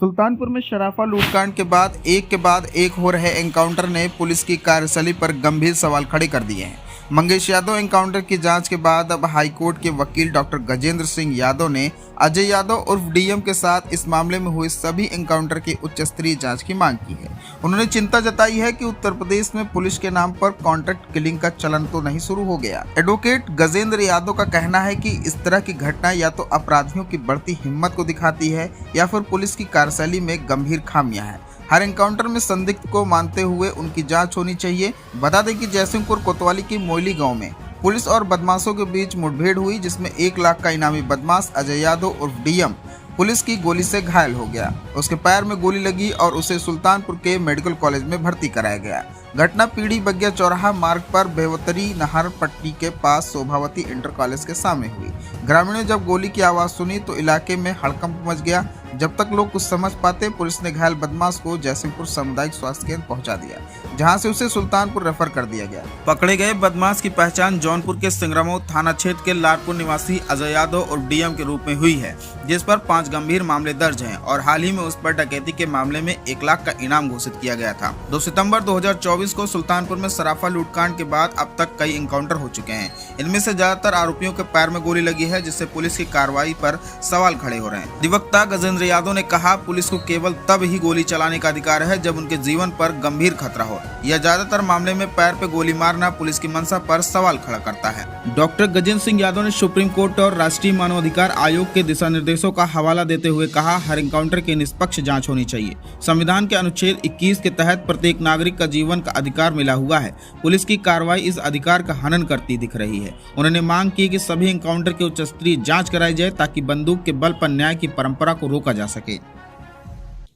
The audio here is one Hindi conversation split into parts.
सुल्तानपुर में शराफा लूटकांड के बाद एक हो रहे एनकाउंटर ने पुलिस की कार्यशैली पर गंभीर सवाल खड़े कर दिए हैं। मंगेश यादव एनकाउंटर की जांच के बाद अब हाईकोर्ट के वकील डॉक्टर गजेंद्र सिंह यादव ने अजय यादव उर्फ डीएम के साथ इस मामले में हुए सभी एनकाउंटर की उच्च स्तरीय जांच की मांग की है। उन्होंने चिंता जताई है कि उत्तर प्रदेश में पुलिस के नाम पर कॉन्ट्रैक्ट किलिंग का चलन तो नहीं शुरू हो गया। एडवोकेट गजेंद्र यादव का कहना है कि इस तरह की घटना या तो अपराधियों की बढ़ती हिम्मत को दिखाती है या फिर पुलिस की कार्यशैली में गंभीर खामियां हैं। हर एनकाउंटर में संदिग्ध को मानते हुए उनकी जांच होनी चाहिए। बता दें कि जयसिंहपुर कोतवाली के मोयली गांव में पुलिस और बदमाशों के बीच मुठभेड़ हुई, जिसमें 1 लाख का इनामी बदमाश अजय यादव उर्फ डीएम पुलिस की गोली से घायल हो गया। उसके पैर में गोली लगी और उसे सुल्तानपुर के मेडिकल कॉलेज में भर्ती कराया गया। घटना पीढ़ी बगिया चौराहा मार्ग पर बेवतरी नहर पट्टी के पास शोभावती इंटर कॉलेज के सामने हुई। ग्रामीणों ने जब गोली की आवाज़ सुनी तो इलाके में हड़कंप मच गया। जब तक लोग कुछ समझ पाते, पुलिस ने घायल बदमाश को जयसिंहपुर सामुदायिक स्वास्थ्य केंद्र पहुंचा दिया, जहां से उसे सुल्तानपुर रेफर कर दिया गया। पकड़े गए बदमाश की पहचान जौनपुर के सिंगरामऊ थाना क्षेत्र के लारपुर निवासी अजय यादव और डीएम के रूप में हुई है, जिस पर 5 गंभीर मामले दर्ज हैं और हाल ही में उस पर डकैती के मामले में 1 लाख का इनाम घोषित किया गया था। 2 सितंबर 2024 को सुल्तानपुर में सराफा लूटकांड के बाद अब तक कई एनकाउंटर हो चुके हैं। इनमें से ज्यादातर आरोपियों के पैर में गोली लगी है, जिससे पुलिस की कार्रवाई पर सवाल खड़े हो रहे हैं। अधिवक्ता गजेंद्र यादव ने कहा, पुलिस को केवल तब ही गोली चलाने का अधिकार है जब उनके जीवन पर गंभीर खतरा हो। यह ज्यादातर मामले में पैर पे गोली मारना पुलिस की मंशा पर सवाल खड़ा करता है। डॉक्टर गजेंद्र सिंह यादव ने सुप्रीम कोर्ट और राष्ट्रीय मानवाधिकार आयोग के दिशा निर्देशों का हवाला देते हुए कहा, हर एनकाउंटर की निष्पक्ष जांच होनी चाहिए। संविधान के अनुच्छेद 21 के तहत प्रत्येक नागरिक का जीवन का अधिकार मिला हुआ है। पुलिस की कार्रवाई इस अधिकार का हनन करती दिख रही है। उन्होंने मांग की कि सभी एनकाउंटर की उच्च स्तरीय जांच कराई जाए ताकि बंदूक के बल पर न्याय की परंपरा को रोका जा सके।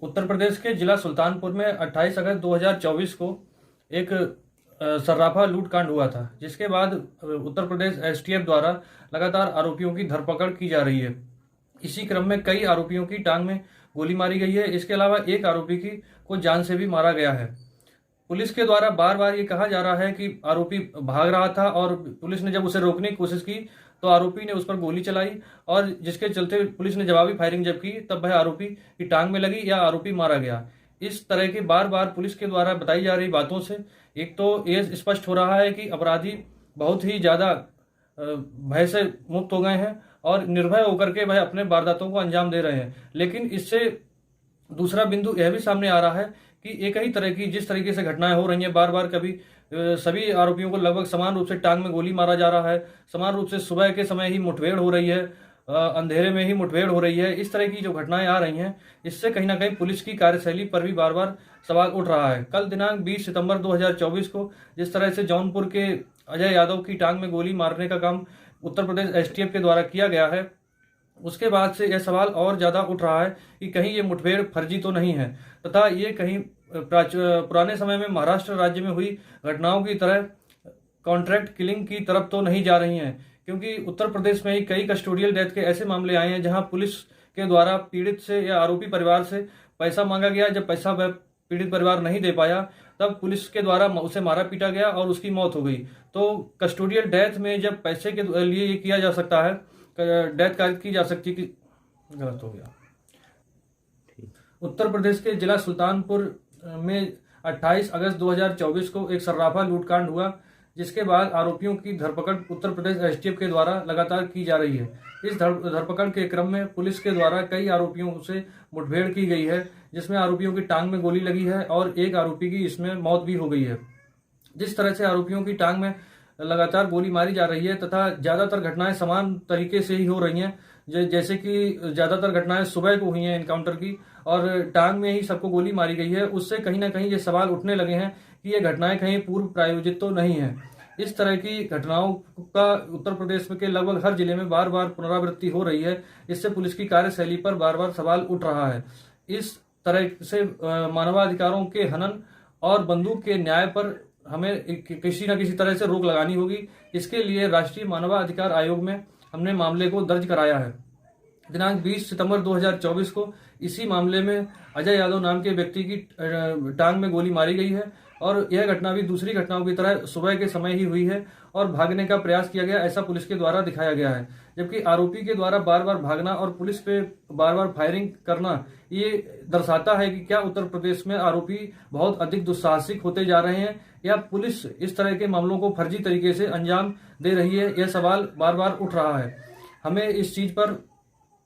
उत्तर प्रदेश के जिला सुल्तानपुर में 28 अगस्त 2024 को एक सर्राफा लूटकांड हुआ था, जिसके बाद उत्तर प्रदेश एसटीएफ द्वारा लगातार आरोपियों की धरपकड़ की जा रही है। इसी क्रम में कई आरोपियों की टांग में गोली मारी गई है। इसके अलावा एक आरोपी को जान से भी मारा गया है। पुलिस के द्वारा बार बार ये कहा जा रहा है कि आरोपी भाग रहा था और पुलिस ने जब उसे रोकने की कोशिश की तो आरोपी ने उस पर गोली चलाई और जिसके चलते पुलिस ने जवाबी फायरिंग जब की तब वह आरोपी की टांग में लगी या आरोपी मारा गया। इस तरह के बार बार पुलिस के द्वारा बताई जा रही बातों से एक तो ये स्पष्ट हो रहा है कि अपराधी बहुत ही ज्यादा भय से मुक्त हो गए हैं और निर्भय होकर के वह अपने वारदातों को अंजाम दे रहे हैं। लेकिन इससे दूसरा बिंदु यह भी सामने आ रहा है कि एक ही तरह की जिस तरीके से घटनाएं हो रही हैं, बार बार कभी सभी आरोपियों को लगभग समान रूप से टांग में गोली मारा जा रहा है, समान रूप से सुबह के समय ही मुठभेड़ हो रही है, अंधेरे में ही मुठभेड़ हो रही है। इस तरह की जो घटनाएं आ रही हैं, इससे कहीं ना कहीं पुलिस की कार्यशैली पर भी बार बार सवाल उठ रहा है। कल दिनांक 20 सितंबर 2024 को जिस तरह से जौनपुर के अजय यादव की टांग में गोली मारने का काम उत्तर प्रदेश एसटीएफ के द्वारा किया गया है, उसके बाद से यह सवाल और ज्यादा उठ रहा है कि कहीं ये मुठभेड़ फर्जी तो नहीं है तथा ये कहीं पुराने समय में महाराष्ट्र राज्य में हुई घटनाओं की तरह कॉन्ट्रैक्ट किलिंग की तरफ तो नहीं जा रही हैं। क्योंकि उत्तर प्रदेश में ही कई कस्टोडियल डेथ के ऐसे मामले आए हैं जहां पुलिस के द्वारा पीड़ित से या आरोपी परिवार से पैसा मांगा गया। जब पैसा वह पीड़ित परिवार नहीं दे पाया तब पुलिस के द्वारा उसे मारा पीटा गया और उसकी मौत हो गई। तो कस्टोडियल डेथ में जब पैसे के लिए ये किया जा सकता है, डेथ कारित की जा सकती है, गलत हो गया। उत्तर प्रदेश के जिला सुल्तानपुर में 28 अगस्त 2024 को एक सर्राफा लूटकांड हुआ, जिसके बाद आरोपियों की धरपकड़ उत्तर प्रदेश एसटीएफ के द्वारा लगातार की जा रही है। इस धरपकड़ के क्रम में पुलिस के द्वारा कई आरोपियों से मुठभेड़ की गई है, जिसमें आरोपियों की टांग में गोली लगी है और एक आरोपी की इसमें मौत भी हो गई है। जिस तरह से आरोपियों की टांग में लगातार गोली मारी जा रही है तथा ज्यादातर घटनाएं समान तरीके से ही हो रही हैं, जैसे कि ज्यादातर घटनाएं सुबह को हुई हैं एनकाउंटर की और टांग में ही सबको गोली मारी गई है, उससे कहीं ना कहीं ये सवाल उठने लगे हैं कि ये घटनाएं कहीं पूर्व प्रायोजित तो नहीं है। इस तरह की घटनाओं का उत्तर प्रदेश के लगभग हर जिले में बार बार पुनरावृत्ति हो रही है। इससे पुलिस की कार्यशैली पर बार बार सवाल उठ रहा है। इस तरह से मानवाधिकारों के हनन और बंदूक के न्याय पर हमें किसी न किसी तरह से रोक लगानी होगी। इसके लिए राष्ट्रीय मानवाधिकार आयोग में हमने मामले को दर्ज कराया है। दिनांक 20 सितंबर 2024 को इसी मामले में अजय यादव नाम के व्यक्ति की टांग में गोली मारी गई है और यह घटना भी दूसरी घटनाओं की तरह सुबह के समय ही हुई है और भागने का प्रयास किया गया, ऐसा पुलिस के द्वारा दिखाया गया है। जबकि आरोपी के द्वारा बार बार भागना और पुलिस पे बार बार फायरिंग करना ये दर्शाता है कि क्या उत्तर प्रदेश में आरोपी बहुत अधिक दुस्साहसिक होते जा रहे हैं या पुलिस इस तरह के मामलों को फर्जी तरीके से अंजाम दे रही है। यह सवाल बार बार उठ रहा है। हमें इस चीज पर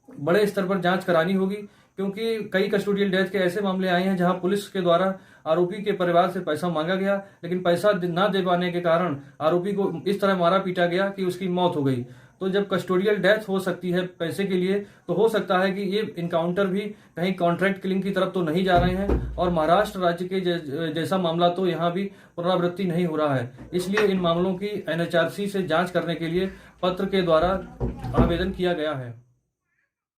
बड़े स्तर पर जांच करानी होगी, क्योंकि कई कस्टोडियल डेथ के ऐसे मामले आए हैं जहां पुलिस के द्वारा आरोपी के परिवार से पैसा मांगा गया, लेकिन पैसा ना दे पाने के कारण आरोपी को इस तरह मारा पीटा गया कि उसकी मौत हो गई। तो जब कस्टोडियल डेथ हो सकती है पैसे के लिए, तो हो सकता है कि ये इनकाउंटर भी कहीं कॉन्ट्रैक्ट किलिंग की तरफ तो नहीं जा रहे हैं, और महाराष्ट्र राज्य के जैसा मामला तो यहाँ भी पुनरावृत्ति नहीं हो रहा है। इसलिए इन मामलों की NHRC से जांच करने के लिए पत्र के द्वारा आवेदन किया गया है।